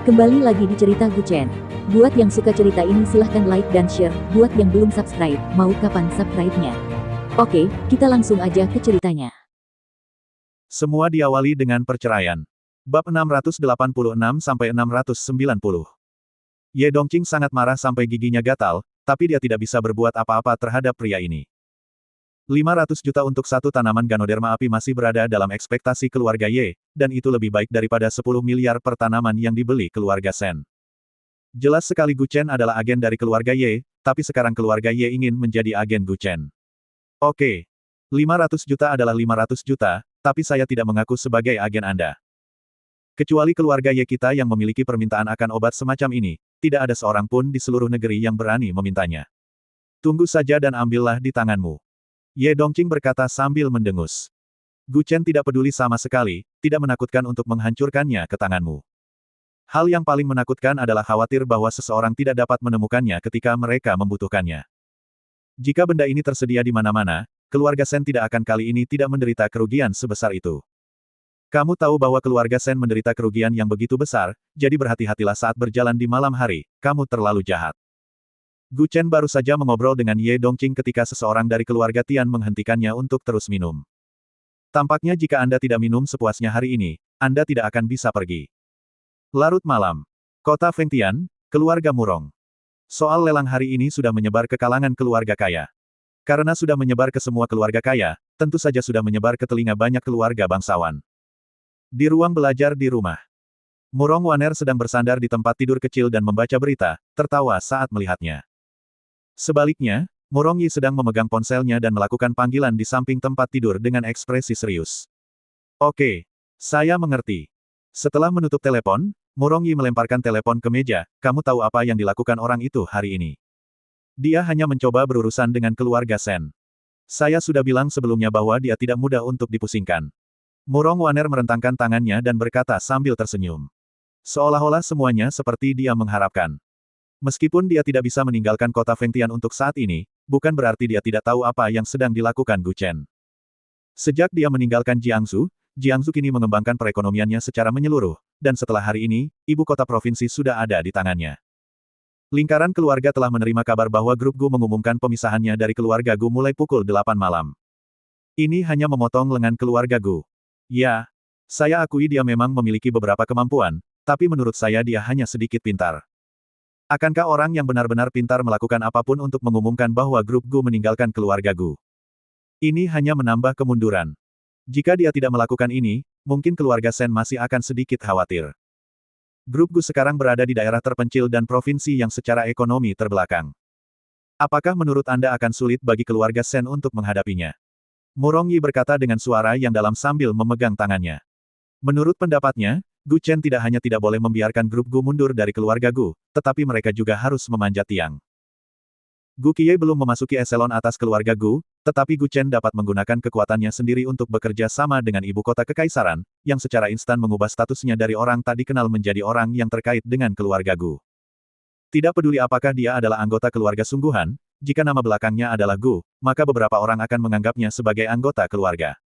Kembali lagi di cerita Guchen. Buat yang suka cerita ini silahkan like dan share, buat yang belum subscribe, mau kapan subscribe-nya? Oke, kita langsung aja ke ceritanya. Semua diawali dengan perceraian. Bab 686-690. Ye Dongqing sangat marah sampai giginya gatal, tapi dia tidak bisa berbuat apa-apa terhadap pria ini. 500 juta untuk satu tanaman Ganoderma api masih berada dalam ekspektasi keluarga Ye, dan itu lebih baik daripada 10 miliar per tanaman yang dibeli keluarga Shen. Jelas sekali Guchen adalah agen dari keluarga Ye, tapi sekarang keluarga Ye ingin menjadi agen Guchen. Oke. 500 juta adalah 500 juta, tapi saya tidak mengaku sebagai agen Anda. Kecuali keluarga Ye kita yang memiliki permintaan akan obat semacam ini, tidak ada seorang pun di seluruh negeri yang berani memintanya. Tunggu saja dan ambillah di tanganmu. Ye Dongqing berkata sambil mendengus. Guchen tidak peduli sama sekali, tidak menakutkan untuk menghancurkannya ke tanganmu. Hal yang paling menakutkan adalah khawatir bahwa seseorang tidak dapat menemukannya ketika mereka membutuhkannya. Jika benda ini tersedia di mana-mana, keluarga Shen tidak akan kali ini tidak menderita kerugian sebesar itu. Kamu tahu bahwa keluarga Shen menderita kerugian yang begitu besar, jadi berhati-hatilah saat berjalan di malam hari, kamu terlalu jahat. Guchen baru saja mengobrol dengan Ye Dongqing ketika seseorang dari keluarga Tian menghentikannya untuk terus minum. Tampaknya jika Anda tidak minum sepuasnya hari ini, Anda tidak akan bisa pergi. Larut malam. Kota Fengtian, keluarga Murong. Soal lelang hari ini sudah menyebar ke kalangan keluarga kaya. Karena sudah menyebar ke semua keluarga kaya, tentu saja sudah menyebar ke telinga banyak keluarga bangsawan. Di ruang belajar di rumah. Murong Waner sedang bersandar di tempat tidur kecil dan membaca berita, tertawa saat melihatnya. Sebaliknya, Murong Yi sedang memegang ponselnya dan melakukan panggilan di samping tempat tidur dengan ekspresi serius. Oke. Saya mengerti. Setelah menutup telepon, Murong Yi melemparkan telepon ke meja, kamu tahu apa yang dilakukan orang itu hari ini? Dia hanya mencoba berurusan dengan keluarga Shen. Saya sudah bilang sebelumnya bahwa dia tidak mudah untuk dipusingkan. Murong Waner merentangkan tangannya dan berkata sambil tersenyum. Seolah-olah semuanya seperti dia mengharapkan. Meskipun dia tidak bisa meninggalkan kota Fengtian untuk saat ini, bukan berarti dia tidak tahu apa yang sedang dilakukan Guchen. Sejak dia meninggalkan Jiangsu, Jiangsu kini mengembangkan perekonomiannya secara menyeluruh, dan setelah hari ini, ibu kota provinsi sudah ada di tangannya. Lingkaran keluarga telah menerima kabar bahwa grup Gu mengumumkan pemisahannya dari keluarga Gu mulai pukul 8 malam. Ini hanya memotong lengan keluarga Gu. Ya, saya akui dia memang memiliki beberapa kemampuan, tapi menurut saya dia hanya sedikit pintar. Akankah orang yang benar-benar pintar melakukan apapun untuk mengumumkan bahwa grup Gu meninggalkan keluarga Gu? Ini hanya menambah kemunduran. Jika dia tidak melakukan ini, mungkin keluarga Shen masih akan sedikit khawatir. Grup Gu sekarang berada di daerah terpencil dan provinsi yang secara ekonomi terbelakang. Apakah menurut Anda akan sulit bagi keluarga Shen untuk menghadapinya? Murong Yi berkata dengan suara yang dalam sambil memegang tangannya. Menurut pendapatnya, Guchen tidak hanya tidak boleh membiarkan grup Gu mundur dari keluarga Gu, tetapi mereka juga harus memanjat tiang. Gu Qiye belum memasuki eselon atas keluarga Gu, tetapi Guchen dapat menggunakan kekuatannya sendiri untuk bekerja sama dengan ibu kota kekaisaran, yang secara instan mengubah statusnya dari orang tak dikenal menjadi orang yang terkait dengan keluarga Gu. Tidak peduli apakah dia adalah anggota keluarga sungguhan, jika nama belakangnya adalah Gu, maka beberapa orang akan menganggapnya sebagai anggota keluarga.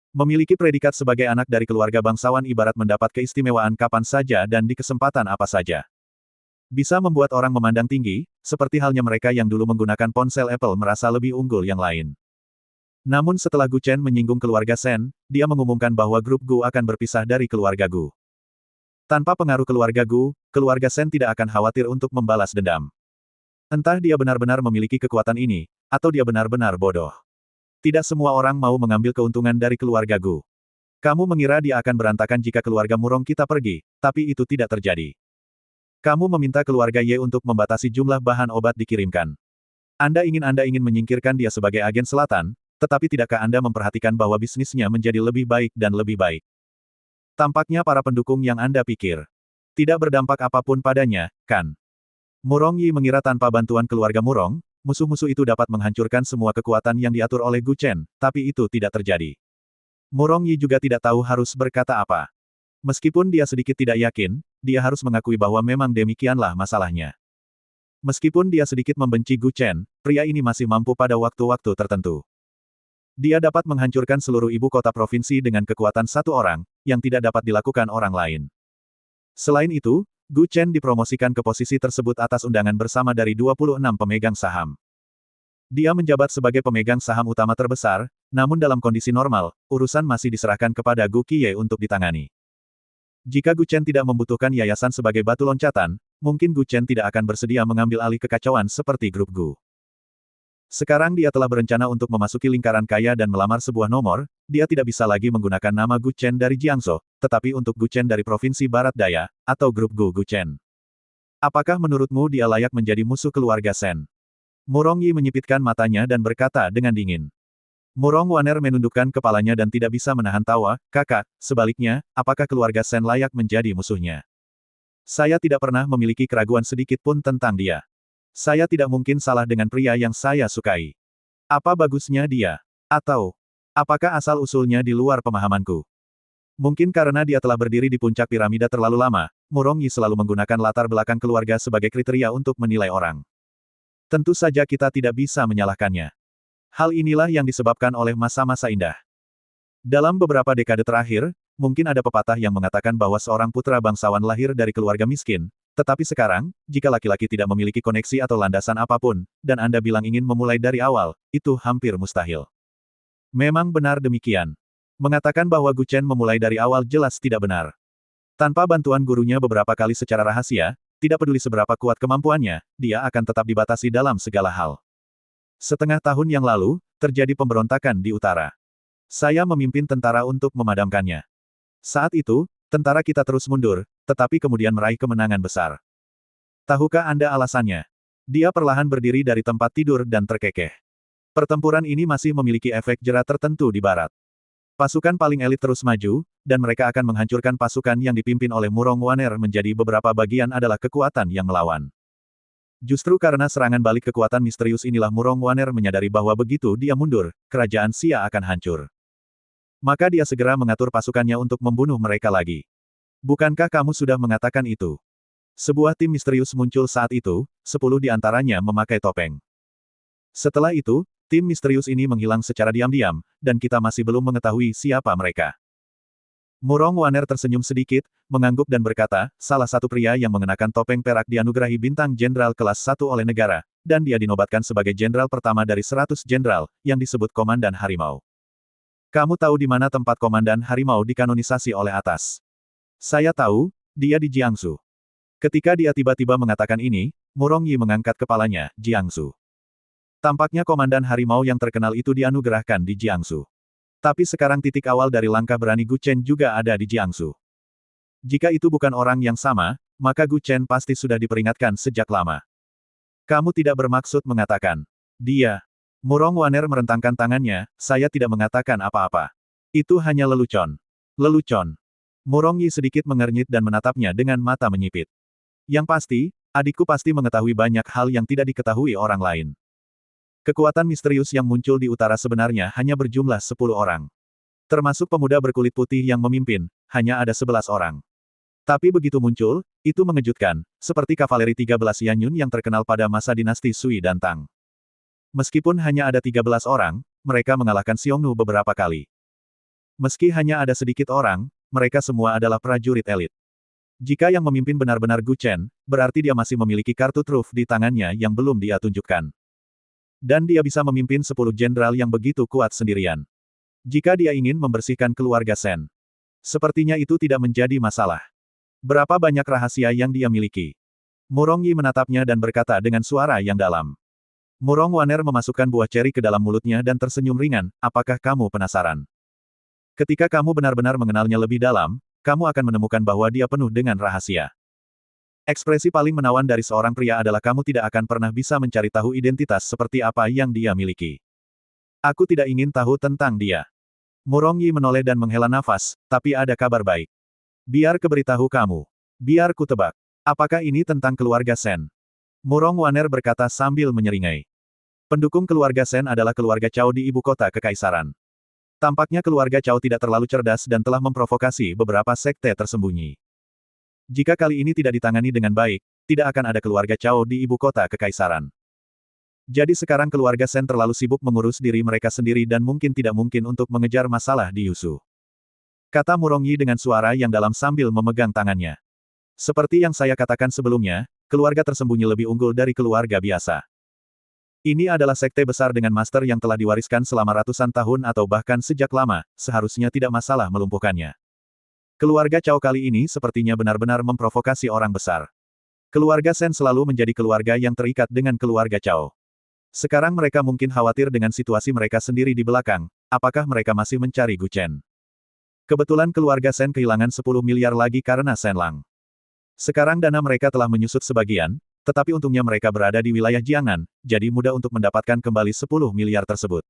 Memiliki predikat sebagai anak dari keluarga bangsawan ibarat mendapat keistimewaan kapan saja dan di kesempatan apa saja. Bisa membuat orang memandang tinggi, seperti halnya mereka yang dulu menggunakan ponsel Apple merasa lebih unggul yang lain. Namun setelah Guchen menyinggung keluarga Shen, dia mengumumkan bahwa grup Gu akan berpisah dari keluarga Gu. Tanpa pengaruh keluarga Gu, keluarga Shen tidak akan khawatir untuk membalas dendam. Entah dia benar-benar memiliki kekuatan ini, atau dia benar-benar bodoh. Tidak semua orang mau mengambil keuntungan dari keluarga Gu. Kamu mengira dia akan berantakan jika keluarga Murong kita pergi, tapi itu tidak terjadi. Kamu meminta keluarga Ye untuk membatasi jumlah bahan obat dikirimkan. Anda ingin menyingkirkan dia sebagai agen selatan, tetapi tidakkah Anda memperhatikan bahwa bisnisnya menjadi lebih baik dan lebih baik? Tampaknya para pendukung yang Anda pikir tidak berdampak apapun padanya, kan? Murong Yi mengira tanpa bantuan keluarga Murong, musuh-musuh itu dapat menghancurkan semua kekuatan yang diatur oleh Guchen, tapi itu tidak terjadi. Murong Yi juga tidak tahu harus berkata apa. Meskipun dia sedikit tidak yakin, dia harus mengakui bahwa memang demikianlah masalahnya. Meskipun dia sedikit membenci Guchen, pria ini masih mampu pada waktu-waktu tertentu. Dia dapat menghancurkan seluruh ibu kota provinsi dengan kekuatan satu orang, yang tidak dapat dilakukan orang lain. Selain itu, Gu Chen dipromosikan ke posisi tersebut atas undangan bersama dari 26 pemegang saham. Dia menjabat sebagai pemegang saham utama terbesar, namun dalam kondisi normal, urusan masih diserahkan kepada Gu Qiye untuk ditangani. Jika Gu Chen tidak membutuhkan yayasan sebagai batu loncatan, mungkin Gu Chen tidak akan bersedia mengambil alih kekacauan seperti grup Gu. Sekarang dia telah berencana untuk memasuki lingkaran kaya dan melamar sebuah nomor, dia tidak bisa lagi menggunakan nama Gu Chen dari Jiangsu, tetapi untuk Gu Chen dari Provinsi Barat Daya, atau grup Gu Chen. Apakah menurutmu dia layak menjadi musuh keluarga Shen? Murong Yi menyipitkan matanya dan berkata dengan dingin. Murong Waner menundukkan kepalanya dan tidak bisa menahan tawa, kakak, sebaliknya, apakah keluarga Shen layak menjadi musuhnya? Saya tidak pernah memiliki keraguan sedikit pun tentang dia. Saya tidak mungkin salah dengan pria yang saya sukai. Apa bagusnya dia? Atau, apakah asal-usulnya di luar pemahamanku? Mungkin karena dia telah berdiri di puncak piramida terlalu lama, Murong Yi selalu menggunakan latar belakang keluarga sebagai kriteria untuk menilai orang. Tentu saja kita tidak bisa menyalahkannya. Hal inilah yang disebabkan oleh masa-masa indah. Dalam beberapa dekade terakhir, mungkin ada pepatah yang mengatakan bahwa seorang putra bangsawan lahir dari keluarga miskin, tetapi sekarang, jika laki-laki tidak memiliki koneksi atau landasan apapun, dan Anda bilang ingin memulai dari awal, itu hampir mustahil. Memang benar demikian. Mengatakan bahwa Gu Chen memulai dari awal jelas tidak benar. Tanpa bantuan gurunya beberapa kali secara rahasia, tidak peduli seberapa kuat kemampuannya, dia akan tetap dibatasi dalam segala hal. Setengah tahun yang lalu, terjadi pemberontakan di utara. Saya memimpin tentara untuk memadamkannya. Saat itu, tentara kita terus mundur, tetapi kemudian meraih kemenangan besar. Tahukah Anda alasannya? Dia perlahan berdiri dari tempat tidur dan terkekeh. Pertempuran ini masih memiliki efek jera tertentu di barat. Pasukan paling elit terus maju, dan mereka akan menghancurkan pasukan yang dipimpin oleh Murong Waner menjadi beberapa bagian adalah kekuatan yang melawan. Justru karena serangan balik kekuatan misterius inilah Murong Waner menyadari bahwa begitu dia mundur, kerajaan Xia akan hancur. Maka dia segera mengatur pasukannya untuk membunuh mereka lagi. Bukankah kamu sudah mengatakan itu? Sebuah tim misterius muncul saat itu, 10 di antaranya memakai topeng. Setelah itu, tim misterius ini menghilang secara diam-diam, dan kita masih belum mengetahui siapa mereka. Murong Waner tersenyum sedikit, mengangguk dan berkata, salah satu pria yang mengenakan topeng perak dianugerahi bintang jenderal kelas 1 oleh negara, dan dia dinobatkan sebagai jenderal pertama dari 100 jenderal, yang disebut Komandan Harimau. Kamu tahu di mana tempat Komandan Harimau dikanonisasi oleh atas? Saya tahu, dia di Jiangsu. Ketika dia tiba-tiba mengatakan ini, Murong Yi mengangkat kepalanya, Jiangsu. Tampaknya Komandan Harimau yang terkenal itu dianugerahkan di Jiangsu. Tapi sekarang titik awal dari langkah berani Gu Chen juga ada di Jiangsu. Jika itu bukan orang yang sama, maka Gu Chen pasti sudah diperingatkan sejak lama. Kamu tidak bermaksud mengatakan, dia. Murong Waner merentangkan tangannya, saya tidak mengatakan apa-apa. Itu hanya lelucon. Lelucon. Murong Yi sedikit mengernyit dan menatapnya dengan mata menyipit. Yang pasti, adikku pasti mengetahui banyak hal yang tidak diketahui orang lain. Kekuatan misterius yang muncul di utara sebenarnya hanya berjumlah 10 orang. Termasuk pemuda berkulit putih yang memimpin, hanya ada 11 orang. Tapi begitu muncul, itu mengejutkan, seperti kavaleri 13 Yanyun yang terkenal pada masa dinasti Sui dan Tang. Meskipun hanya ada 13 orang, mereka mengalahkan Xiongnu beberapa kali. Meski hanya ada sedikit orang, mereka semua adalah prajurit elit. Jika yang memimpin benar-benar Gu Chen, berarti dia masih memiliki kartu truf di tangannya yang belum dia tunjukkan. Dan dia bisa memimpin 10 jenderal yang begitu kuat sendirian. Jika dia ingin membersihkan keluarga Shen, sepertinya itu tidak menjadi masalah. Berapa banyak rahasia yang dia miliki? Murong Yi menatapnya dan berkata dengan suara yang dalam. Murong Waner memasukkan buah ceri ke dalam mulutnya dan tersenyum ringan, apakah kamu penasaran? Ketika kamu benar-benar mengenalnya lebih dalam, kamu akan menemukan bahwa dia penuh dengan rahasia. Ekspresi paling menawan dari seorang pria adalah kamu tidak akan pernah bisa mencari tahu identitas seperti apa yang dia miliki. Aku tidak ingin tahu tentang dia. Murong Yi menoleh dan menghela nafas, tapi ada kabar baik. Biar keberitahu kamu. Biar ku tebak. Apakah ini tentang keluarga Shen? Murong Waner berkata sambil menyeringai. Pendukung keluarga Shen adalah keluarga Cao di ibu kota kekaisaran. Tampaknya keluarga Cao tidak terlalu cerdas dan telah memprovokasi beberapa sekte tersembunyi. Jika kali ini tidak ditangani dengan baik, tidak akan ada keluarga Cao di ibu kota kekaisaran. Jadi sekarang keluarga Shen terlalu sibuk mengurus diri mereka sendiri dan mungkin tidak mungkin untuk mengejar masalah di Yushu. Kata Murong Yi dengan suara yang dalam sambil memegang tangannya. Seperti yang saya katakan sebelumnya, keluarga tersembunyi lebih unggul dari keluarga biasa. Ini adalah sekte besar dengan master yang telah diwariskan selama ratusan tahun atau bahkan sejak lama, seharusnya tidak masalah melumpuhkannya. Keluarga Cao kali ini sepertinya benar-benar memprovokasi orang besar. Keluarga Shen selalu menjadi keluarga yang terikat dengan keluarga Cao. Sekarang mereka mungkin khawatir dengan situasi mereka sendiri di belakang, apakah mereka masih mencari Gu Chen? Kebetulan keluarga Shen kehilangan 10 miliar lagi karena Shen Lang. Sekarang dana mereka telah menyusut sebagian, tetapi untungnya mereka berada di wilayah Jiangnan, jadi mudah untuk mendapatkan kembali 10 miliar tersebut.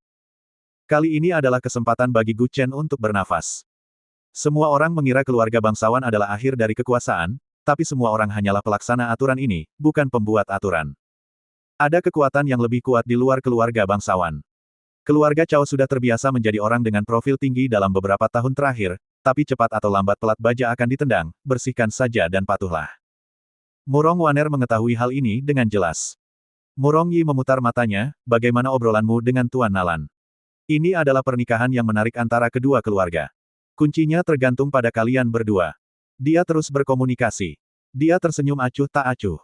Kali ini adalah kesempatan bagi Gu Chen untuk bernafas. Semua orang mengira keluarga bangsawan adalah akhir dari kekuasaan, tapi semua orang hanyalah pelaksana aturan ini, bukan pembuat aturan. Ada kekuatan yang lebih kuat di luar keluarga bangsawan. Keluarga Cao sudah terbiasa menjadi orang dengan profil tinggi dalam beberapa tahun terakhir, tapi cepat atau lambat pelat baja akan ditendang, bersihkan saja dan patuhlah. Murong Waner mengetahui hal ini dengan jelas. Murong Yi memutar matanya, bagaimana obrolanmu dengan Tuan Nalan? Ini adalah pernikahan yang menarik antara kedua keluarga. Kuncinya tergantung pada kalian berdua. Dia terus berkomunikasi. Dia tersenyum acuh tak acuh.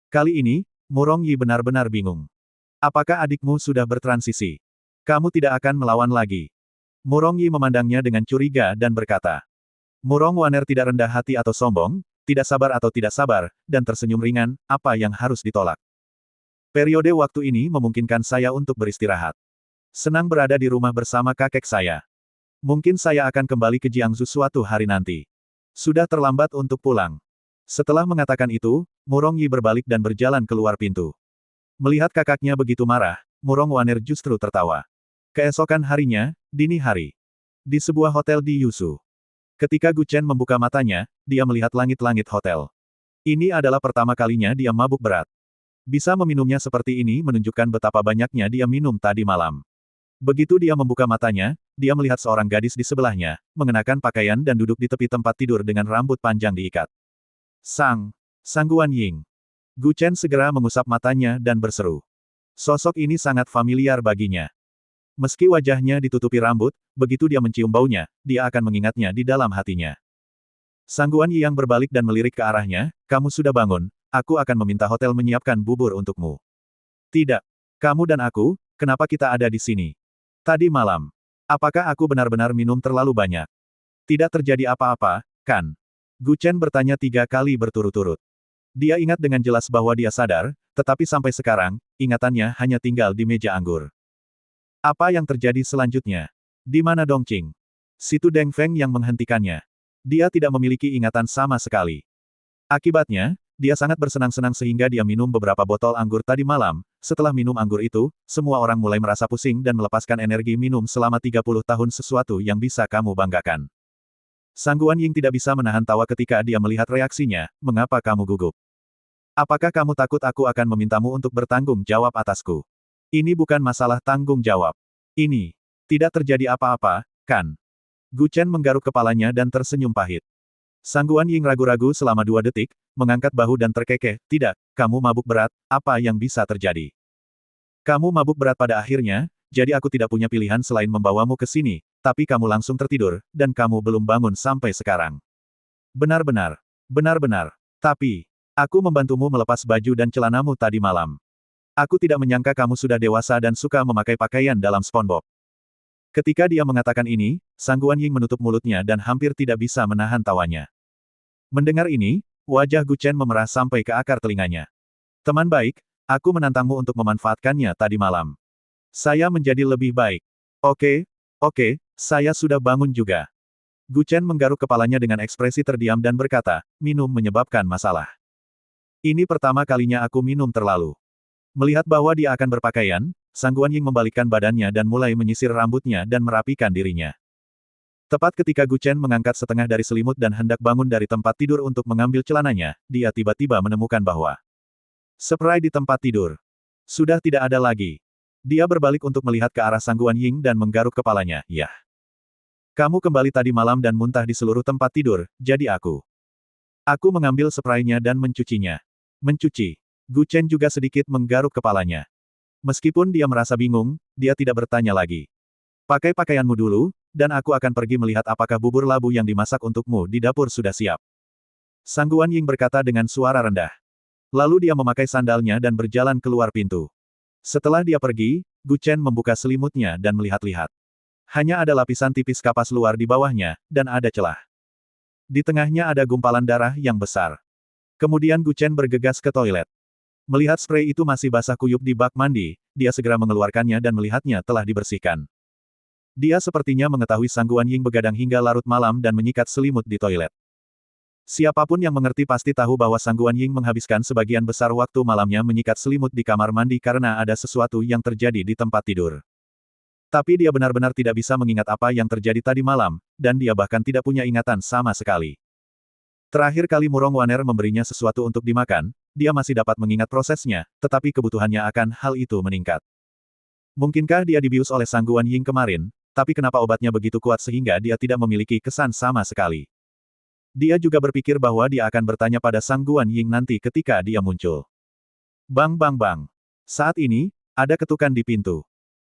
Kali ini, Murong Yi benar-benar bingung. Apakah adikmu sudah bertransisi? Kamu tidak akan melawan lagi. Murong Yi memandangnya dengan curiga dan berkata. Murong Waner tidak rendah hati atau sombong, tidak sabar atau tidak sabar, dan tersenyum ringan, apa yang harus ditolak. Periode waktu ini memungkinkan saya untuk beristirahat. Senang berada di rumah bersama kakek saya. Mungkin saya akan kembali ke Jiangsu suatu hari nanti. Sudah terlambat untuk pulang. Setelah mengatakan itu, Murong Yi berbalik dan berjalan keluar pintu. Melihat kakaknya begitu marah, Murong Waner justru tertawa. Keesokan harinya, dini hari. Di sebuah hotel di Yusu. Ketika Gu Chen membuka matanya, dia melihat langit-langit hotel. Ini adalah pertama kalinya dia mabuk berat. Bisa meminumnya seperti ini menunjukkan betapa banyaknya dia minum tadi malam. Begitu dia membuka matanya, dia melihat seorang gadis di sebelahnya, mengenakan pakaian dan duduk di tepi tempat tidur dengan rambut panjang diikat. Sangguan Ying. Gu Chen segera mengusap matanya dan berseru. Sosok ini sangat familiar baginya. Meski wajahnya ditutupi rambut, begitu dia mencium baunya, dia akan mengingatnya di dalam hatinya. Sangguan Yi yang berbalik dan melirik ke arahnya, kamu sudah bangun, aku akan meminta hotel menyiapkan bubur untukmu. Tidak. Kamu dan aku, kenapa kita ada di sini? Tadi malam. Apakah aku benar-benar minum terlalu banyak? Tidak terjadi apa-apa, kan? Gu Chen bertanya 3 kali berturut-turut. Dia ingat dengan jelas bahwa dia sadar, tetapi sampai sekarang, ingatannya hanya tinggal di meja anggur. Apa yang terjadi selanjutnya? Di mana Dongqing? Situ Deng Feng yang menghentikannya. Dia tidak memiliki ingatan sama sekali. Akibatnya, dia sangat bersenang-senang sehingga dia minum beberapa botol anggur tadi malam. Setelah minum anggur itu, semua orang mulai merasa pusing dan melepaskan energi minum selama 30 tahun sesuatu yang bisa kamu banggakan. Sangguan Ying tidak bisa menahan tawa ketika dia melihat reaksinya, mengapa kamu gugup? Apakah kamu takut aku akan memintamu untuk bertanggung jawab atasku? Ini bukan masalah tanggung jawab. Ini tidak terjadi apa-apa, kan? Gu Chen menggaruk kepalanya dan tersenyum pahit. Sangguan Ying ragu-ragu selama 2 detik, mengangkat bahu dan terkekeh, tidak, kamu mabuk berat, apa yang bisa terjadi? Kamu mabuk berat pada akhirnya, jadi aku tidak punya pilihan selain membawamu ke sini, tapi kamu langsung tertidur, dan kamu belum bangun sampai sekarang. Benar-benar. Benar-benar. Tapi, aku membantumu melepas baju dan celanamu tadi malam. Aku tidak menyangka kamu sudah dewasa dan suka memakai pakaian dalam SpongeBob. Ketika dia mengatakan ini, Sangguan Ying menutup mulutnya dan hampir tidak bisa menahan tawanya. Mendengar ini, wajah Gu Chen memerah sampai ke akar telinganya. Teman baik, aku menantangmu untuk memanfaatkannya tadi malam. Saya menjadi lebih baik. Oke, saya sudah bangun juga. Gu Chen menggaruk kepalanya dengan ekspresi terdiam dan berkata, minum menyebabkan masalah. Ini pertama kalinya aku minum terlalu. Melihat bahwa dia akan berpakaian, Sangguan Ying membalikkan badannya dan mulai menyisir rambutnya dan merapikan dirinya. Tepat ketika Gu Chen mengangkat setengah dari selimut dan hendak bangun dari tempat tidur untuk mengambil celananya, dia tiba-tiba menemukan bahwa spray di tempat tidur sudah tidak ada lagi. Dia berbalik untuk melihat ke arah Sangguan Ying dan menggaruk kepalanya, yah. Kamu kembali tadi malam dan muntah di seluruh tempat tidur, jadi aku. Aku mengambil spraynya dan mencucinya. Mencuci. Gu Chen juga sedikit menggaruk kepalanya. Meskipun dia merasa bingung, dia tidak bertanya lagi. Pakai pakaianmu dulu, dan aku akan pergi melihat apakah bubur labu yang dimasak untukmu di dapur sudah siap. Sang Guan Ying berkata dengan suara rendah. Lalu dia memakai sandalnya dan berjalan keluar pintu. Setelah dia pergi, Gu Chen membuka selimutnya dan melihat-lihat. Hanya ada lapisan tipis kapas luar di bawahnya, dan ada celah. Di tengahnya ada gumpalan darah yang besar. Kemudian Gu Chen bergegas ke toilet. Melihat spray itu masih basah kuyup di bak mandi, dia segera mengeluarkannya dan melihatnya telah dibersihkan. Dia sepertinya mengetahui Sang Guan Ying begadang hingga larut malam dan menyikat selimut di toilet. Siapapun yang mengerti pasti tahu bahwa Sang Guan Ying menghabiskan sebagian besar waktu malamnya menyikat selimut di kamar mandi karena ada sesuatu yang terjadi di tempat tidur. Tapi dia benar-benar tidak bisa mengingat apa yang terjadi tadi malam, dan dia bahkan tidak punya ingatan sama sekali. Terakhir kali Murong Waner memberinya sesuatu untuk dimakan, dia masih dapat mengingat prosesnya, tetapi kebutuhannya akan hal itu meningkat. Mungkinkah dia dibius oleh Sang Guan Ying kemarin, tapi kenapa obatnya begitu kuat sehingga dia tidak memiliki kesan sama sekali? Dia juga berpikir bahwa dia akan bertanya pada Sang Guan Ying nanti ketika dia muncul. Bang bang bang. Saat ini, ada ketukan di pintu.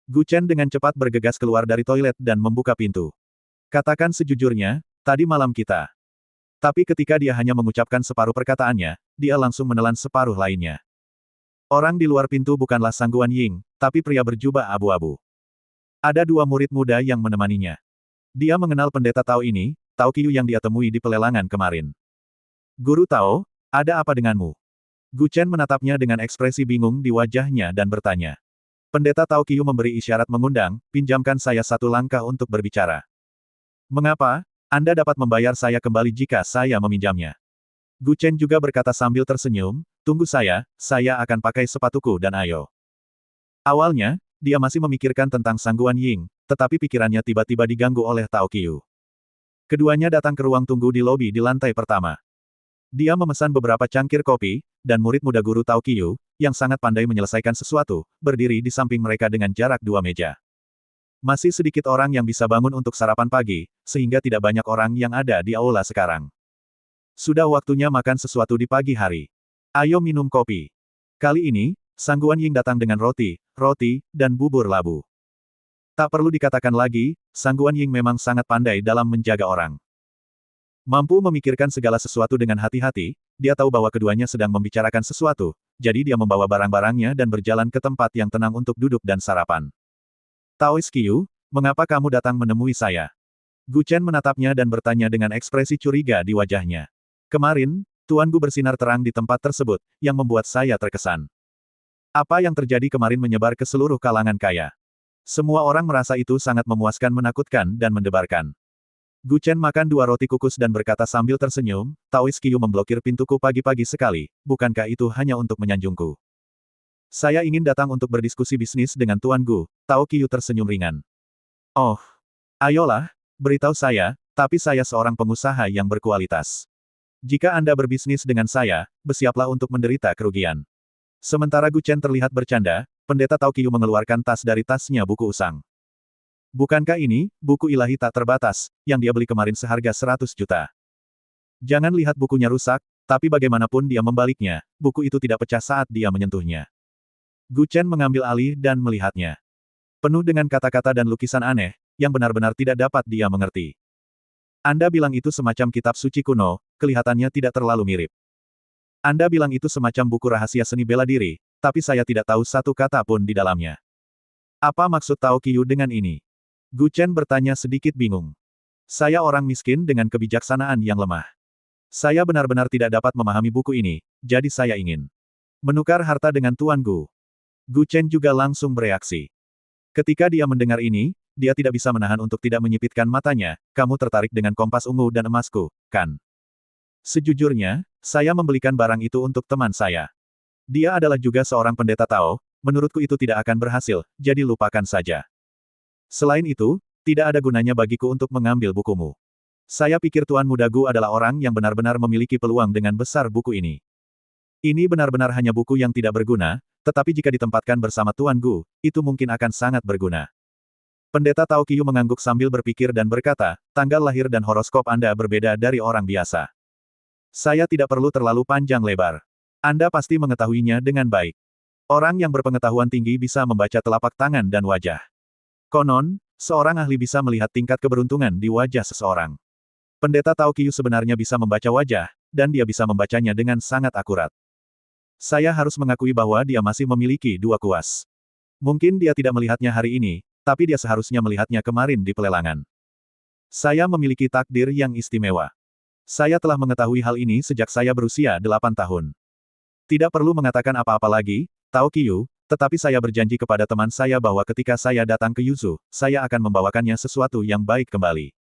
Gu Chen dengan cepat bergegas keluar dari toilet dan membuka pintu. Katakan sejujurnya, tadi malam kita. Tapi ketika dia hanya mengucapkan separuh perkataannya, dia langsung menelan separuh lainnya. Orang di luar pintu bukanlah Sang Guan Ying, tapi pria berjubah abu-abu. Ada dua murid muda yang menemaninya. Dia mengenal pendeta Tao ini, Tao Qiu yang dia temui di pelelangan kemarin. Guru Tao, ada apa denganmu? Gu Chen menatapnya dengan ekspresi bingung di wajahnya dan bertanya. Pendeta Tao Qiu memberi isyarat mengundang, pinjamkan saya satu langkah untuk berbicara. Mengapa? Anda dapat membayar saya kembali jika saya meminjamnya. Gu Chen juga berkata sambil tersenyum, tunggu saya akan pakai sepatuku dan ayo. Awalnya, dia masih memikirkan tentang Sang Guan Ying, tetapi pikirannya tiba-tiba diganggu oleh Tao Qiu. Keduanya datang ke ruang tunggu di lobi di lantai pertama. Dia memesan beberapa cangkir kopi, dan murid muda guru Tao Qiu, yang sangat pandai menyelesaikan sesuatu, berdiri di samping mereka dengan jarak 2 meja. Masih sedikit orang yang bisa bangun untuk sarapan pagi, sehingga tidak banyak orang yang ada di aula sekarang. Sudah waktunya makan sesuatu di pagi hari. Ayo minum kopi. Kali ini, Sang Guan Ying datang dengan roti, dan bubur labu. Tak perlu dikatakan lagi, Sang Guan Ying memang sangat pandai dalam menjaga orang. Mampu memikirkan segala sesuatu dengan hati-hati, dia tahu bahwa keduanya sedang membicarakan sesuatu, jadi dia membawa barang-barangnya dan berjalan ke tempat yang tenang untuk duduk dan sarapan. Taois Qiu, mengapa kamu datang menemui saya? Gu Chen menatapnya dan bertanya dengan ekspresi curiga di wajahnya. Kemarin, Tuan Gu bersinar terang di tempat tersebut, yang membuat saya terkesan. Apa yang terjadi kemarin menyebar ke seluruh kalangan kaya. Semua orang merasa itu sangat memuaskan, menakutkan dan mendebarkan. Gu Chen makan 2 roti kukus dan berkata sambil tersenyum, Taois Qiu memblokir pintuku pagi-pagi sekali, bukankah itu hanya untuk menyanjungku? Saya ingin datang untuk berdiskusi bisnis dengan Tuan Gu, Tao Qiu tersenyum ringan. Oh, ayolah, beritahu saya, tapi saya seorang pengusaha yang berkualitas. Jika Anda berbisnis dengan saya, bersiaplah untuk menderita kerugian. Sementara Gu Chen terlihat bercanda, pendeta Tao Qiu mengeluarkan tas dari tasnya buku usang. Bukankah ini, buku ilahi tak terbatas, yang dia beli kemarin seharga 100 juta? Jangan lihat bukunya rusak, tapi bagaimanapun dia membaliknya, buku itu tidak pecah saat dia menyentuhnya. Gu Chen mengambil alih dan melihatnya. Penuh dengan kata-kata dan lukisan aneh, yang benar-benar tidak dapat dia mengerti. Anda bilang itu semacam kitab suci kuno, kelihatannya tidak terlalu mirip. Anda bilang itu semacam buku rahasia seni bela diri, tapi saya tidak tahu satu kata pun di dalamnya. Apa maksud Tao Qiu dengan ini? Gu Chen bertanya sedikit bingung. Saya orang miskin dengan kebijaksanaan yang lemah. Saya benar-benar tidak dapat memahami buku ini, jadi saya ingin menukar harta dengan Tuan Gu. Gu Chen juga langsung bereaksi. Ketika dia mendengar ini, dia tidak bisa menahan untuk tidak menyipitkan matanya, kamu tertarik dengan kompas ungu dan emasku, kan? Sejujurnya, saya membelikan barang itu untuk teman saya. Dia adalah juga seorang pendeta Tao, menurutku itu tidak akan berhasil, jadi lupakan saja. Selain itu, tidak ada gunanya bagiku untuk mengambil bukumu. Saya pikir Tuan Muda Gu adalah orang yang benar-benar memiliki peluang dengan besar buku ini. Ini benar-benar hanya buku yang tidak berguna, tetapi jika ditempatkan bersama Tuan Gu, itu mungkin akan sangat berguna. Pendeta Tao Qiu mengangguk sambil berpikir dan berkata, tanggal lahir dan horoskop Anda berbeda dari orang biasa. Saya tidak perlu terlalu panjang lebar. Anda pasti mengetahuinya dengan baik. Orang yang berpengetahuan tinggi bisa membaca telapak tangan dan wajah. Konon, seorang ahli bisa melihat tingkat keberuntungan di wajah seseorang. Pendeta Tao Qiu sebenarnya bisa membaca wajah, dan dia bisa membacanya dengan sangat akurat. Saya harus mengakui bahwa dia masih memiliki dua kuas. Mungkin dia tidak melihatnya hari ini, tapi dia seharusnya melihatnya kemarin di pelelangan. Saya memiliki takdir yang istimewa. Saya telah mengetahui hal ini sejak saya berusia 8 tahun. Tidak perlu mengatakan apa-apa lagi, Tao Qiu, tetapi saya berjanji kepada teman saya bahwa ketika saya datang ke Yuzu, saya akan membawakannya sesuatu yang baik kembali.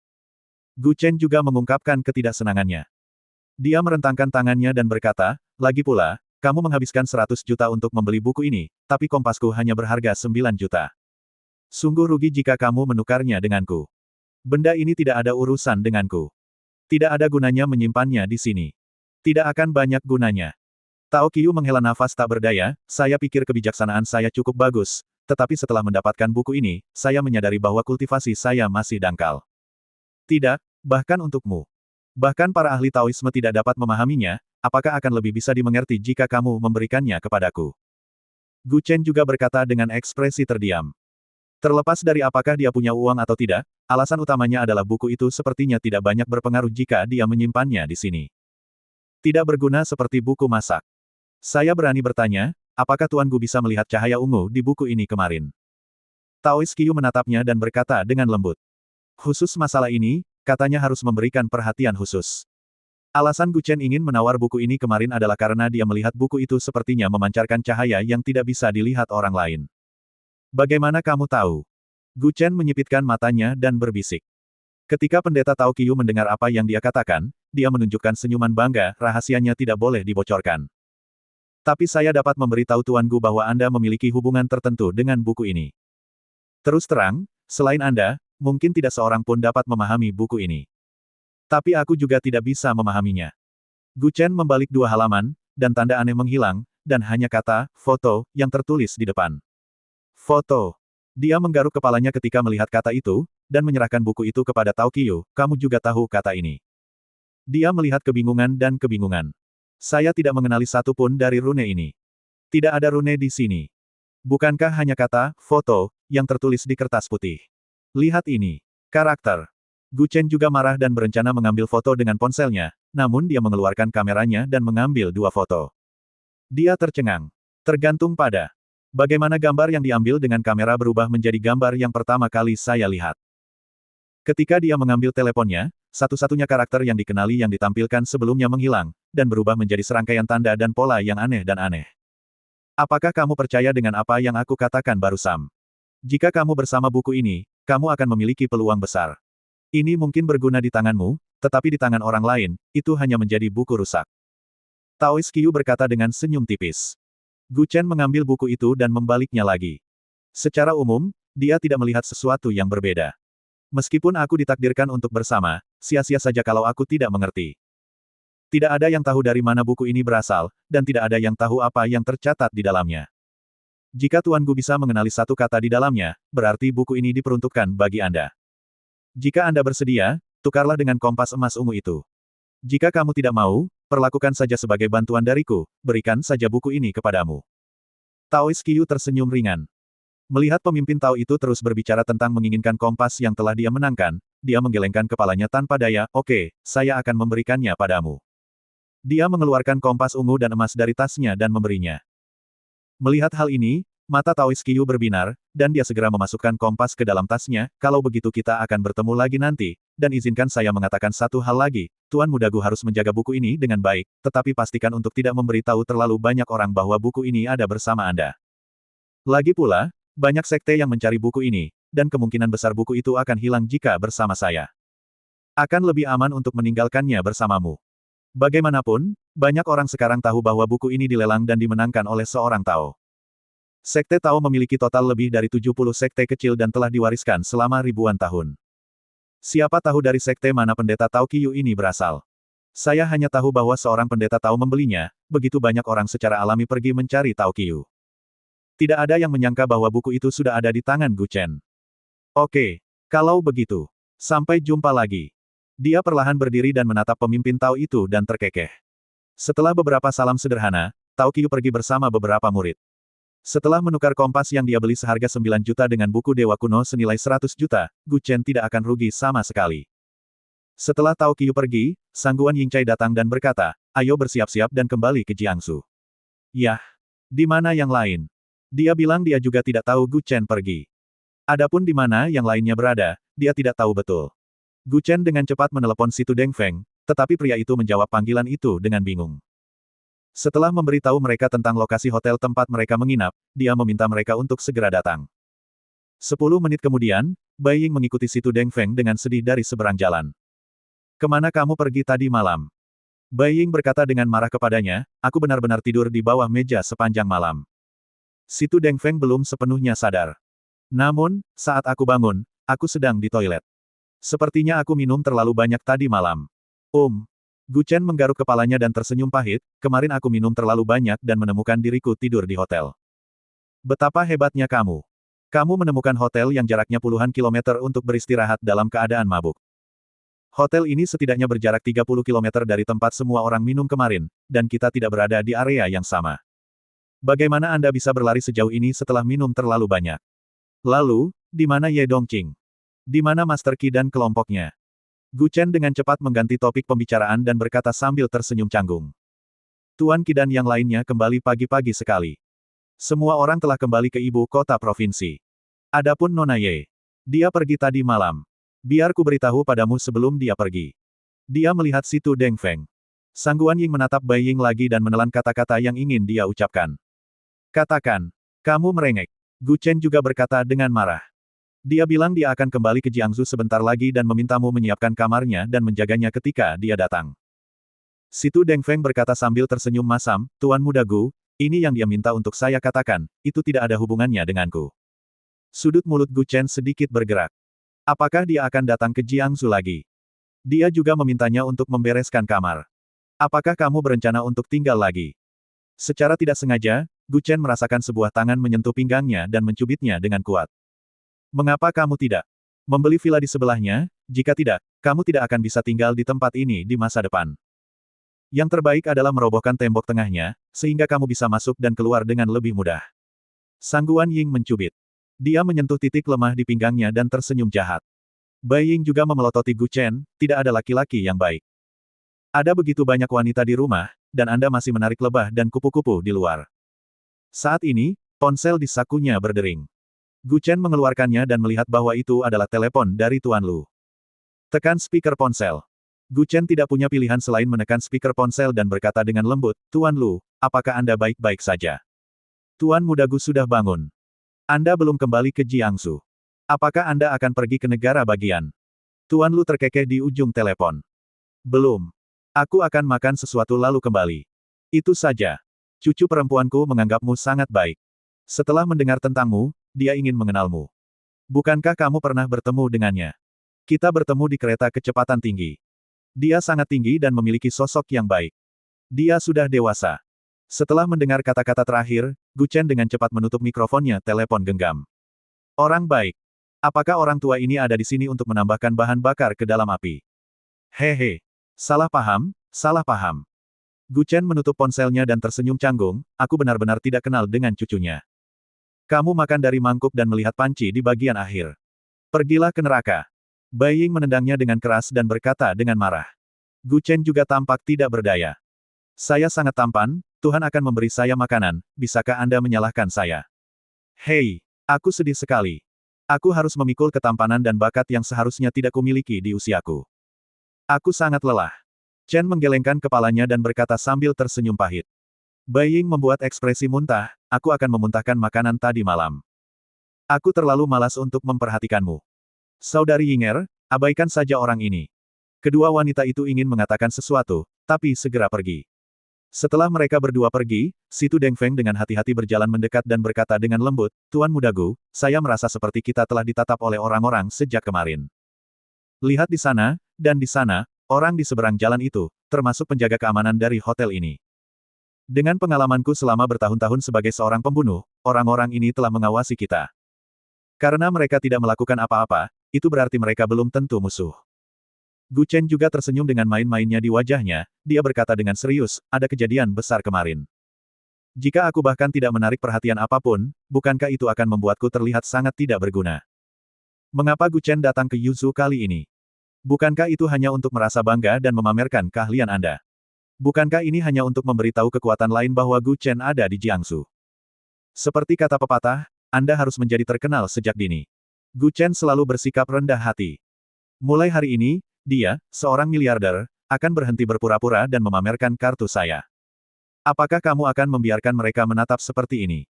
Gu Chen juga mengungkapkan ketidaksenangannya. Dia merentangkan tangannya dan berkata, lagi pula, kamu menghabiskan 100 juta untuk membeli buku ini, tapi kompasku hanya berharga 9 juta. Sungguh rugi jika kamu menukarnya denganku. Benda ini tidak ada urusan denganku. Tidak ada gunanya menyimpannya di sini. Tidak akan banyak gunanya. Tao Qiu menghela nafas tak berdaya, saya pikir kebijaksanaan saya cukup bagus, tetapi setelah mendapatkan buku ini, saya menyadari bahwa kultivasi saya masih dangkal. Tidak, bahkan untukmu. Bahkan para ahli Taoisme tidak dapat memahaminya, apakah akan lebih bisa dimengerti jika kamu memberikannya kepadaku? Gu Chen juga berkata dengan ekspresi terdiam. Terlepas dari apakah dia punya uang atau tidak, alasan utamanya adalah buku itu sepertinya tidak banyak berpengaruh jika dia menyimpannya di sini. Tidak berguna seperti buku masak. Saya berani bertanya, apakah Tuan Gu bisa melihat cahaya ungu di buku ini kemarin? Taois Qiu menatapnya dan berkata dengan lembut. Khusus masalah ini, katanya harus memberikan perhatian khusus. Alasan Gu Chen ingin menawar buku ini kemarin adalah karena dia melihat buku itu sepertinya memancarkan cahaya yang tidak bisa dilihat orang lain. Bagaimana kamu tahu? Gu Chen menyipitkan matanya dan berbisik. Ketika pendeta Tao Qiu mendengar apa yang dia katakan, dia menunjukkan senyuman bangga, rahasianya tidak boleh dibocorkan. Tapi saya dapat memberitahu Tuan Gu bahwa Anda memiliki hubungan tertentu dengan buku ini. Terus terang, selain Anda, mungkin tidak seorang pun dapat memahami buku ini. Tapi aku juga tidak bisa memahaminya. Gu Chen membalik 2 halaman, dan tanda aneh menghilang, dan hanya kata, foto, yang tertulis di depan. Foto. Dia menggaruk kepalanya ketika melihat kata itu, dan menyerahkan buku itu kepada Tao Qiu, kamu juga tahu kata ini. Dia melihat kebingungan dan kebingungan. Saya tidak mengenali satu pun dari rune ini. Tidak ada rune di sini. Bukankah hanya kata, foto, yang tertulis di kertas putih? Lihat ini. Karakter. Gu Chen juga marah dan berencana mengambil foto dengan ponselnya, namun dia mengeluarkan kameranya dan mengambil 2 foto. Dia tercengang. Tergantung pada bagaimana gambar yang diambil dengan kamera berubah menjadi gambar yang pertama kali saya lihat. Ketika dia mengambil teleponnya, satu-satunya karakter yang dikenali yang ditampilkan sebelumnya menghilang, dan berubah menjadi serangkaian tanda dan pola yang aneh dan aneh. Apakah kamu percaya dengan apa yang aku katakan barusan? Jika kamu bersama buku ini, kamu akan memiliki peluang besar. Ini mungkin berguna di tanganmu, tetapi di tangan orang lain, itu hanya menjadi buku rusak. Taois Qiu berkata dengan senyum tipis. Gu Chen mengambil buku itu dan membaliknya lagi. Secara umum, dia tidak melihat sesuatu yang berbeda. Meskipun aku ditakdirkan untuk bersama, sia-sia saja kalau aku tidak mengerti. Tidak ada yang tahu dari mana buku ini berasal, dan tidak ada yang tahu apa yang tercatat di dalamnya. Jika Tuan Gu bisa mengenali satu kata di dalamnya, berarti buku ini diperuntukkan bagi Anda. Jika Anda bersedia, tukarlah dengan kompas emas ungu itu. Jika kamu tidak mau, perlakukan saja sebagai bantuan dariku, berikan saja buku ini kepadamu. Taois Qiu tersenyum ringan. Melihat pemimpin Tao itu terus berbicara tentang menginginkan kompas yang telah dia menangkan, dia menggelengkan kepalanya tanpa daya, oke, saya akan memberikannya padamu. Dia mengeluarkan kompas ungu dan emas dari tasnya dan memberinya. Melihat hal ini, mata Taois Qiu berbinar, dan dia segera memasukkan kompas ke dalam tasnya, kalau begitu kita akan bertemu lagi nanti, dan izinkan saya mengatakan satu hal lagi, Tuan Muda Gu harus menjaga buku ini dengan baik, tetapi pastikan untuk tidak memberitahu terlalu banyak orang bahwa buku ini ada bersama Anda. Lagi pula, banyak sekte yang mencari buku ini, dan kemungkinan besar buku itu akan hilang jika bersama saya. Akan lebih aman untuk meninggalkannya bersamamu. Bagaimanapun, banyak orang sekarang tahu bahwa buku ini dilelang dan dimenangkan oleh seorang Tao. Sekte Tao memiliki total lebih dari 70 sekte kecil dan telah diwariskan selama ribuan tahun. Siapa tahu dari sekte mana pendeta Tao Qiu ini berasal? Saya hanya tahu bahwa seorang pendeta Tao membelinya, begitu banyak orang secara alami pergi mencari Tao Qiu. Tidak ada yang menyangka bahwa buku itu sudah ada di tangan Gu Chen. Oke, kalau begitu, sampai jumpa lagi. Dia perlahan berdiri dan menatap pemimpin Tao itu dan terkekeh. Setelah beberapa salam sederhana, Tao Qiu pergi bersama beberapa murid. Setelah menukar kompas yang dia beli seharga 9 juta dengan buku Dewa Kuno senilai 100 juta, Gu Chen tidak akan rugi sama sekali. Setelah Tao Qiu pergi, Sangguan Yingcai datang dan berkata, ayo bersiap-siap dan kembali ke Jiangsu. Yah, di mana yang lain? Dia bilang dia juga tidak tahu Gu Chen pergi. Adapun di mana yang lainnya berada, dia tidak tahu betul. Gu Chen dengan cepat menelepon Situ Deng Feng, tetapi pria itu menjawab panggilan itu dengan bingung. Setelah memberitahu mereka tentang lokasi hotel tempat mereka menginap, dia meminta mereka untuk segera datang. 10 menit kemudian, Bai Ying mengikuti Situ Deng Feng dengan sedih dari seberang jalan. Kemana kamu pergi tadi malam? Bai Ying berkata dengan marah kepadanya, aku benar-benar tidur di bawah meja sepanjang malam. Situ Deng Feng belum sepenuhnya sadar. Namun, saat aku bangun, aku sedang di toilet. Sepertinya aku minum terlalu banyak tadi malam. Gu Chen menggaruk kepalanya dan tersenyum pahit, kemarin aku minum terlalu banyak dan menemukan diriku tidur di hotel. Betapa hebatnya kamu. Kamu menemukan hotel yang jaraknya puluhan kilometer untuk beristirahat dalam keadaan mabuk. Hotel ini setidaknya berjarak 30 kilometer dari tempat semua orang minum kemarin, dan kita tidak berada di area yang sama. Bagaimana Anda bisa berlari sejauh ini setelah minum terlalu banyak? Lalu, di mana Ye Dongqing? Di mana Master Qi dan kelompoknya? Gu Chen dengan cepat mengganti topik pembicaraan dan berkata sambil tersenyum canggung. Tuan Qi dan yang lainnya kembali pagi-pagi sekali. Semua orang telah kembali ke ibu kota provinsi. Adapun Nona Ye, dia pergi tadi malam. Biar ku beritahu padamu sebelum dia pergi. Dia melihat Situ Deng Feng. Sangguan Ying menatap Bai Ying lagi dan menelan kata-kata yang ingin dia ucapkan. Katakan, kamu merengek. Gu Chen juga berkata dengan marah. Dia bilang dia akan kembali ke Jiangsu sebentar lagi dan memintamu menyiapkan kamarnya dan menjaganya ketika dia datang. Situ Deng Feng berkata sambil tersenyum masam, Tuan Muda Gu, ini yang dia minta untuk saya katakan, itu tidak ada hubungannya denganku. Sudut mulut Gu Chen sedikit bergerak. Apakah dia akan datang ke Jiangsu lagi? Dia juga memintanya untuk membereskan kamar. Apakah kamu berencana untuk tinggal lagi? Secara tidak sengaja, Gu Chen merasakan sebuah tangan menyentuh pinggangnya dan mencubitnya dengan kuat. Mengapa kamu tidak membeli villa di sebelahnya? Jika tidak, kamu tidak akan bisa tinggal di tempat ini di masa depan. Yang terbaik adalah merobohkan tembok tengahnya, sehingga kamu bisa masuk dan keluar dengan lebih mudah. Sangguan Ying mencubit. Dia menyentuh titik lemah di pinggangnya dan tersenyum jahat. Bai Ying juga memelototi Gu Chen, tidak ada laki-laki yang baik. Ada begitu banyak wanita di rumah, dan Anda masih menarik lebah dan kupu-kupu di luar. Saat ini, ponsel di sakunya berdering. Gu Chen mengeluarkannya dan melihat bahwa itu adalah telepon dari Tuan Lu. Tekan speaker ponsel. Gu Chen tidak punya pilihan selain menekan speaker ponsel dan berkata dengan lembut, Tuan Lu, apakah Anda baik-baik saja? Tuan Muda Gu sudah bangun. Anda belum kembali ke Jiangsu. Apakah Anda akan pergi ke negara bagian? Tuan Lu terkekeh di ujung telepon. Belum. Aku akan makan sesuatu lalu kembali. Itu saja. Cucu perempuanku menganggapmu sangat baik. Setelah mendengar tentangmu, dia ingin mengenalmu. Bukankah kamu pernah bertemu dengannya? Kita bertemu di kereta kecepatan tinggi. Dia sangat tinggi dan memiliki sosok yang baik. Dia sudah dewasa. Setelah mendengar kata-kata terakhir, Gu Chen dengan cepat menutup mikrofonnya telepon genggam. Orang baik. Apakah orang tua ini ada di sini untuk menambahkan bahan bakar ke dalam api? Hehe. Salah paham, salah paham. Gu Chen menutup ponselnya dan tersenyum canggung, aku benar-benar tidak kenal dengan cucunya. Kamu makan dari mangkuk dan melihat panci di bagian akhir. Pergilah ke neraka. Bai Ying menendangnya dengan keras dan berkata dengan marah. Gu Chen juga tampak tidak berdaya. Saya sangat tampan, Tuhan akan memberi saya makanan, bisakah Anda menyalahkan saya? Hei, aku sedih sekali. Aku harus memikul ketampanan dan bakat yang seharusnya tidak kumiliki di usiaku. Aku sangat lelah. Chen menggelengkan kepalanya dan berkata sambil tersenyum pahit. Bai Ying membuat ekspresi muntah, aku akan memuntahkan makanan tadi malam. Aku terlalu malas untuk memperhatikanmu. Saudari Yinger, abaikan saja orang ini. Kedua wanita itu ingin mengatakan sesuatu, tapi segera pergi. Setelah mereka berdua pergi, Situ Deng Feng dengan hati-hati berjalan mendekat dan berkata dengan lembut, Tuan Muda Gu, saya merasa seperti kita telah ditatap oleh orang-orang sejak kemarin. Lihat di sana, dan di sana, orang di seberang jalan itu, termasuk penjaga keamanan dari hotel ini. Dengan pengalamanku selama bertahun-tahun sebagai seorang pembunuh, orang-orang ini telah mengawasi kita. Karena mereka tidak melakukan apa-apa, itu berarti mereka belum tentu musuh. Gu Chen juga tersenyum dengan main-mainnya di wajahnya, dia berkata dengan serius, ada kejadian besar kemarin. Jika aku bahkan tidak menarik perhatian apapun, bukankah itu akan membuatku terlihat sangat tidak berguna? Mengapa Gu Chen datang ke Yuzu kali ini? Bukankah itu hanya untuk merasa bangga dan memamerkan keahlian Anda? Bukankah ini hanya untuk memberitahu kekuatan lain bahwa Gu Chen ada di Jiangsu? Seperti kata pepatah, Anda harus menjadi terkenal sejak dini. Gu Chen selalu bersikap rendah hati. Mulai hari ini, dia, seorang miliarder, akan berhenti berpura-pura dan memamerkan kartu saya. Apakah kamu akan membiarkan mereka menatap seperti ini?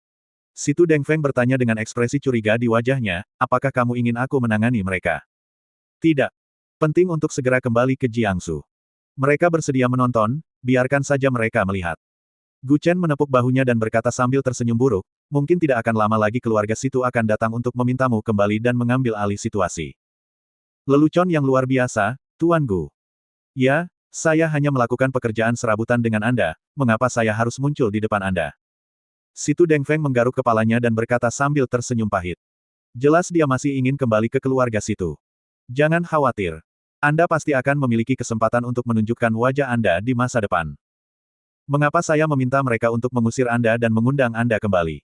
Situ Dengfeng bertanya dengan ekspresi curiga di wajahnya, apakah kamu ingin aku menangani mereka? Tidak. Penting untuk segera kembali ke Jiangsu. Mereka bersedia menonton, biarkan saja mereka melihat. Gu Chen menepuk bahunya dan berkata sambil tersenyum buruk, mungkin tidak akan lama lagi keluarga Situ akan datang untuk memintamu kembali dan mengambil alih situasi. Lelucon yang luar biasa, Tuan Gu. Ya, saya hanya melakukan pekerjaan serabutan dengan Anda, mengapa saya harus muncul di depan Anda? Situ Dengfeng menggaruk kepalanya dan berkata sambil tersenyum pahit. Jelas dia masih ingin kembali ke keluarga Situ. Jangan khawatir. Anda pasti akan memiliki kesempatan untuk menunjukkan wajah Anda di masa depan. Mengapa saya meminta mereka untuk mengusir Anda dan mengundang Anda kembali?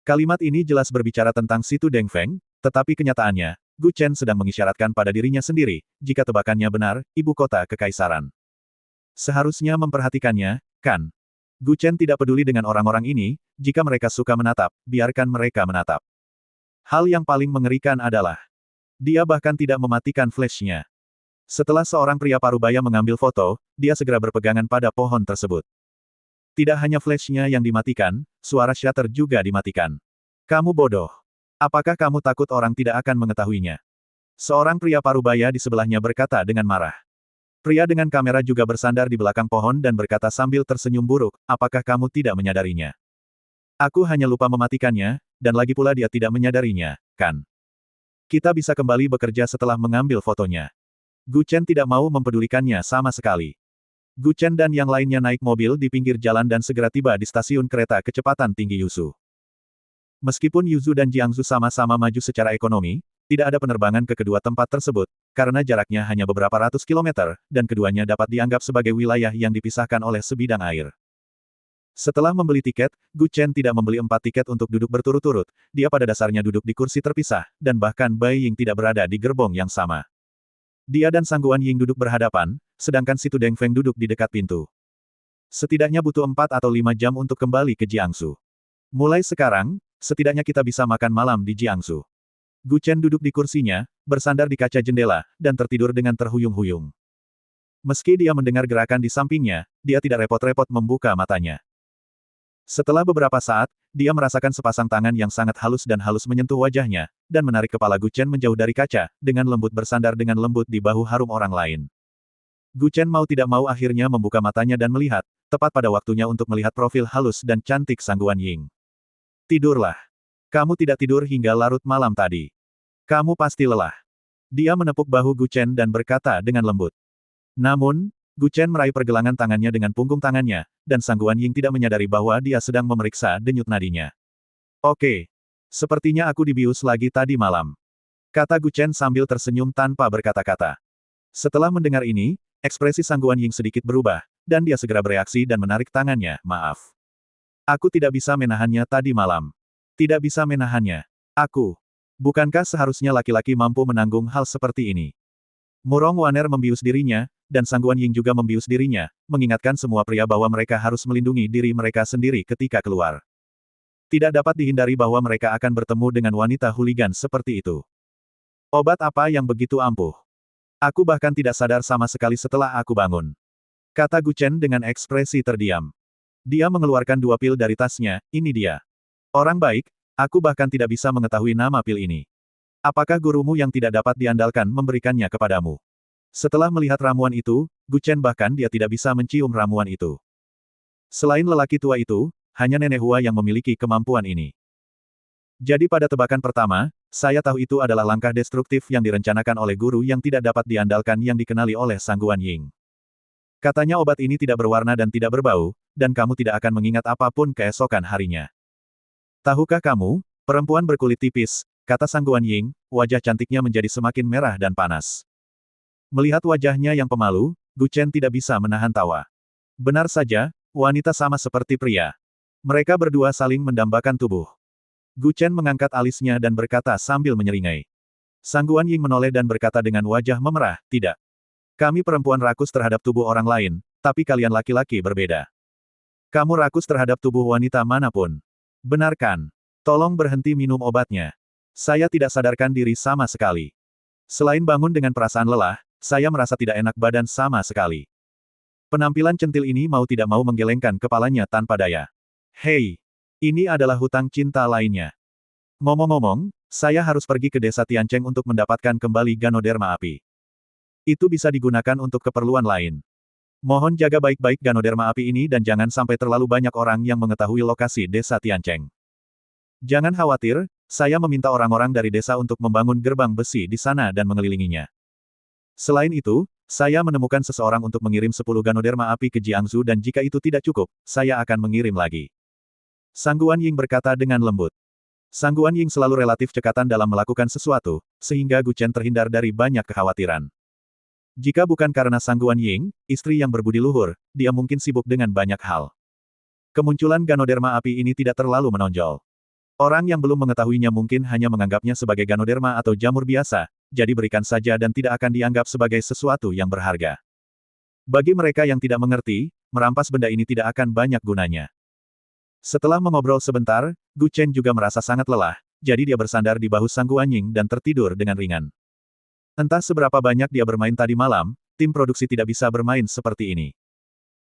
Kalimat ini jelas berbicara tentang Situ Dengfeng, tetapi kenyataannya, Gu Chen sedang mengisyaratkan pada dirinya sendiri, jika tebakannya benar, ibu kota kekaisaran. Seharusnya memperhatikannya, kan? Gu Chen tidak peduli dengan orang-orang ini, jika mereka suka menatap, biarkan mereka menatap. Hal yang paling mengerikan adalah, dia bahkan tidak mematikan flash-nya. Setelah seorang pria parubaya mengambil foto, dia segera berpegangan pada pohon tersebut. Tidak hanya flash-nya yang dimatikan, suara shutter juga dimatikan. Kamu bodoh. Apakah kamu takut orang tidak akan mengetahuinya? Seorang pria parubaya di sebelahnya berkata dengan marah. Pria dengan kamera juga bersandar di belakang pohon dan berkata sambil tersenyum buruk, apakah kamu tidak menyadarinya? Aku hanya lupa mematikannya, dan lagi pula dia tidak menyadarinya, kan? Kita bisa kembali bekerja setelah mengambil fotonya. Gu Chen tidak mau mempedulikannya sama sekali. Gu Chen dan yang lainnya naik mobil di pinggir jalan dan segera tiba di stasiun kereta kecepatan tinggi Yuzu. Meskipun Yuzu dan Jiangsu sama-sama maju secara ekonomi, tidak ada penerbangan ke kedua tempat tersebut, karena jaraknya hanya beberapa ratus kilometer, dan keduanya dapat dianggap sebagai wilayah yang dipisahkan oleh sebidang air. Setelah membeli tiket, Gu Chen tidak membeli 4 tiket untuk duduk berturut-turut, dia pada dasarnya duduk di kursi terpisah, dan bahkan Bai Ying tidak berada di gerbong yang sama. Dia dan Sangguan Ying duduk berhadapan, sedangkan Situ Dengfeng duduk di dekat pintu. Setidaknya butuh 4 atau 5 jam untuk kembali ke Jiangsu. Mulai sekarang, setidaknya kita bisa makan malam di Jiangsu. Gu Chen duduk di kursinya, bersandar di kaca jendela, dan tertidur dengan terhuyung-huyung. Meski dia mendengar gerakan di sampingnya, dia tidak repot-repot membuka matanya. Setelah beberapa saat, dia merasakan sepasang tangan yang sangat halus dan halus menyentuh wajahnya, dan menarik kepala Gu Chen menjauh dari kaca, dengan lembut bersandar dengan lembut di bahu harum orang lain. Gu Chen mau tidak mau akhirnya membuka matanya dan melihat, tepat pada waktunya untuk melihat profil halus dan cantik Sangguan Ying. Tidurlah. Kamu tidak tidur hingga larut malam tadi. Kamu pasti lelah. Dia menepuk bahu Gu Chen dan berkata dengan lembut. Namun, Gu Chen meraih pergelangan tangannya dengan punggung tangannya, dan Sangguan Ying tidak menyadari bahwa dia sedang memeriksa denyut nadinya. Oke. Sepertinya aku dibius lagi tadi malam. Kata Gu Chen sambil tersenyum tanpa berkata-kata. Setelah mendengar ini, ekspresi Sangguan Ying sedikit berubah, dan dia segera bereaksi dan menarik tangannya, maaf. Aku tidak bisa menahannya tadi malam. Tidak bisa menahannya. Aku. Bukankah seharusnya laki-laki mampu menanggung hal seperti ini? Murong Waner membius dirinya, dan Sangguan Ying juga membius dirinya, mengingatkan semua pria bahwa mereka harus melindungi diri mereka sendiri ketika keluar. Tidak dapat dihindari bahwa mereka akan bertemu dengan wanita huligan seperti itu. Obat apa yang begitu ampuh? Aku bahkan tidak sadar sama sekali setelah aku bangun. Kata Gu Chen dengan ekspresi terdiam. Dia mengeluarkan 2 pil dari tasnya, ini dia. Orang baik, aku bahkan tidak bisa mengetahui nama pil ini. Apakah gurumu yang tidak dapat diandalkan memberikannya kepadamu? Setelah melihat ramuan itu, Gu Chen bahkan dia tidak bisa mencium ramuan itu. Selain lelaki tua itu, hanya Nenek Hua yang memiliki kemampuan ini. Jadi pada tebakan pertama, saya tahu itu adalah langkah destruktif yang direncanakan oleh guru yang tidak dapat diandalkan yang dikenali oleh Sangguan Ying. Katanya obat ini tidak berwarna dan tidak berbau, dan kamu tidak akan mengingat apapun keesokan harinya. Tahukah kamu, perempuan berkulit tipis, kata Sangguan Ying, wajah cantiknya menjadi semakin merah dan panas. Melihat wajahnya yang pemalu, Gu Chen tidak bisa menahan tawa. Benar saja, wanita sama seperti pria. Mereka berdua saling mendambakan tubuh. Gu Chen mengangkat alisnya dan berkata sambil menyeringai. Sangguan Ying menoleh dan berkata dengan wajah memerah, tidak. Kami perempuan rakus terhadap tubuh orang lain, tapi kalian laki-laki berbeda. Kamu rakus terhadap tubuh wanita manapun. Benar kan? Tolong berhenti minum obatnya. Saya tidak sadarkan diri sama sekali. Selain bangun dengan perasaan lelah, saya merasa tidak enak badan sama sekali. Penampilan centil ini mau tidak mau menggelengkan kepalanya tanpa daya. Hei, ini adalah hutang cinta lainnya. Ngomong-ngomong, saya harus pergi ke desa Tiancheng untuk mendapatkan kembali Ganoderma api. Itu bisa digunakan untuk keperluan lain. Mohon jaga baik-baik Ganoderma api ini dan jangan sampai terlalu banyak orang yang mengetahui lokasi desa Tiancheng. Jangan khawatir, saya meminta orang-orang dari desa untuk membangun gerbang besi di sana dan mengelilinginya. Selain itu, saya menemukan seseorang untuk mengirim 10 Ganoderma api ke Jiangsu dan jika itu tidak cukup, saya akan mengirim lagi. Sangguan Ying berkata dengan lembut. Sangguan Ying selalu relatif cekatan dalam melakukan sesuatu, sehingga Gu Chen terhindar dari banyak kekhawatiran. Jika bukan karena Sangguan Ying, istri yang berbudi luhur, dia mungkin sibuk dengan banyak hal. Kemunculan Ganoderma api ini tidak terlalu menonjol. Orang yang belum mengetahuinya mungkin hanya menganggapnya sebagai Ganoderma atau jamur biasa, jadi berikan saja dan tidak akan dianggap sebagai sesuatu yang berharga. Bagi mereka yang tidak mengerti, merampas benda ini tidak akan banyak gunanya. Setelah mengobrol sebentar, Gu Chen juga merasa sangat lelah, jadi dia bersandar di bahu Sangguan Ying dan tertidur dengan ringan. Entah seberapa banyak dia bermain tadi malam, tim produksi tidak bisa bermain seperti ini.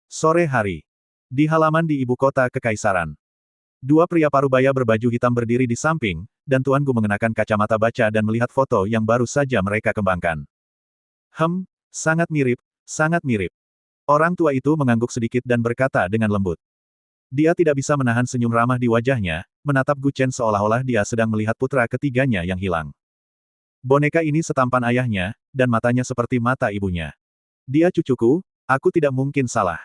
Sore hari. Di halaman di ibu kota kekaisaran. Dua pria parubaya berbaju hitam berdiri di samping, dan Tuan Gu mengenakan kacamata baca dan melihat foto yang baru saja mereka kembangkan. Sangat mirip, sangat mirip. Orang tua itu mengangguk sedikit dan berkata dengan lembut. Dia tidak bisa menahan senyum ramah di wajahnya, menatap Gu Chen seolah-olah dia sedang melihat putra ketiganya yang hilang. Boneka ini setampan ayahnya, dan matanya seperti mata ibunya. Dia cucuku, aku tidak mungkin salah.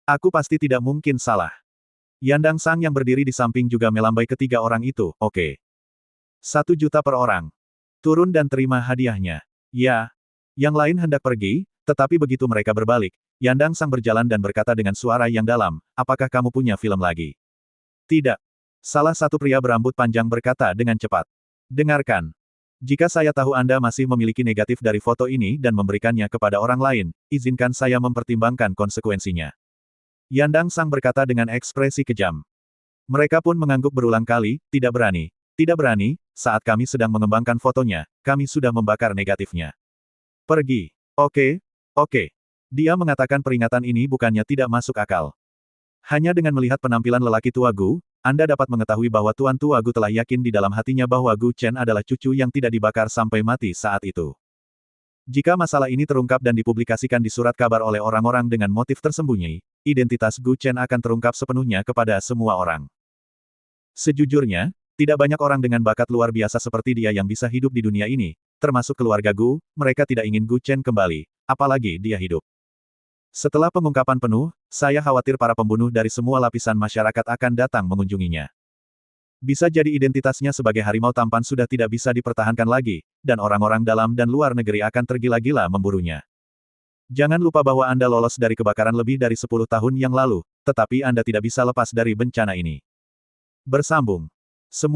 Aku pasti tidak mungkin salah. Yandang Sang yang berdiri di samping juga melambai ketiga orang itu, oke. 1 juta per orang. Turun dan terima hadiahnya. Ya. Yang lain hendak pergi, tetapi begitu mereka berbalik, Yandang Sang berjalan dan berkata dengan suara yang dalam, apakah kamu punya film lagi? Tidak. Salah satu pria berambut panjang berkata dengan cepat. Dengarkan. Jika saya tahu Anda masih memiliki negatif dari foto ini dan memberikannya kepada orang lain, izinkan saya mempertimbangkan konsekuensinya. Yandang Sang berkata dengan ekspresi kejam. Mereka pun mengangguk berulang kali, tidak berani. Tidak berani, saat kami sedang mengembangkan fotonya, kami sudah membakar negatifnya. Pergi. Oke. Dia mengatakan peringatan ini bukannya tidak masuk akal. Hanya dengan melihat penampilan lelaki tua Gu, Anda dapat mengetahui bahwa Tuan Tua Gu telah yakin di dalam hatinya bahwa Gu Chen adalah cucu yang tidak dibakar sampai mati saat itu. Jika masalah ini terungkap dan dipublikasikan di surat kabar oleh orang-orang dengan motif tersembunyi, identitas Gu Chen akan terungkap sepenuhnya kepada semua orang. Sejujurnya, tidak banyak orang dengan bakat luar biasa seperti dia yang bisa hidup di dunia ini, termasuk keluarga Gu, mereka tidak ingin Gu Chen kembali, apalagi dia hidup. Setelah pengungkapan penuh, saya khawatir para pembunuh dari semua lapisan masyarakat akan datang mengunjunginya. Bisa jadi identitasnya sebagai harimau tampan sudah tidak bisa dipertahankan lagi, dan orang-orang dalam dan luar negeri akan tergila-gila memburunya. Jangan lupa bahwa Anda lolos dari kebakaran lebih dari 10 tahun yang lalu, tetapi Anda tidak bisa lepas dari bencana ini. Bersambung.